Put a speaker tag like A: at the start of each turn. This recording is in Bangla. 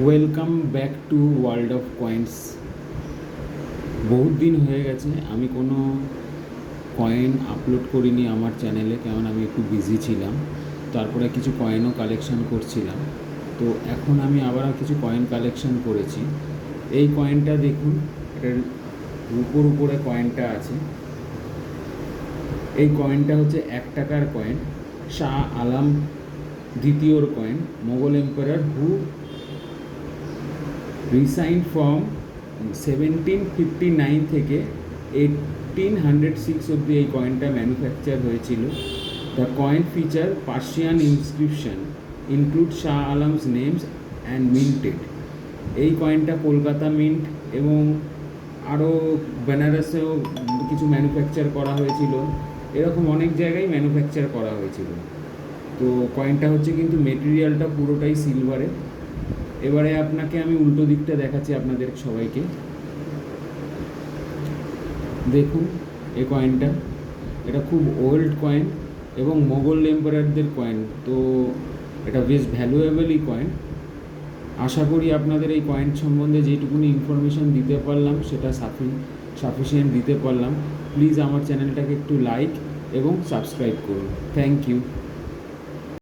A: Welcome back to world of coins. বহুত দিন হয়ে গেছে আমি কোনো কয়েন আপলোড করিনি আমার চ্যানেলে, কারণ আমি একটু বিজি ছিলাম। তারপরে কিছু কয়েনও কালেকশন করছিলাম, তো এখন আমি আবার কিছু কয়েন কালেকশন করেছি। এই কয়েনটা দেখুন, এটার উপরে কয়েনটা আছে। এই কয়েনটা হচ্ছে 1 টাকার কয়েন, শাহ আলম দ্বিতীয়র coin, Mughal emperor who resigned from 1759 থেকে 1806 অবধি এই কয়েনটা ম্যানুফ্যাকচার হয়েছিল। The coin feature Persian inscription include Shah Alam's names and minted. এই কয়েনটা কলকাতা মিন্ট এবং আরও বেনারসেও কিছু ম্যানুফ্যাকচার করা হয়েছিল, এরকম অনেক জায়গায় ম্যানুফ্যাকচার করা হয়েছিল। তো কয়েনটা হচ্ছে কিন্তু মেটেরিয়ালটা পুরোটাই সিলভারের। এবারে আপনাকে আমি উল্টো দিকটা দেখাচ্ছি আপনাদের সবাইকে। দেখুন এই কয়েনটা, এটা খুব ওল্ড কয়েন এবং মোগল এম্পারারদের কয়েন, তো এটা বেশ ভ্যালুয়েবলই কয়েন। আশা করি আপনাদের এই কয়েন সম্বন্ধে যেটুকুনি ইনফরমেশান দিতে পারলাম সেটা সাফিসিয়েন্ট দিতে পারলাম। প্লিজ আমার চ্যানেলটাকে একটু লাইক এবং সাবস্ক্রাইব করুন। Thank you.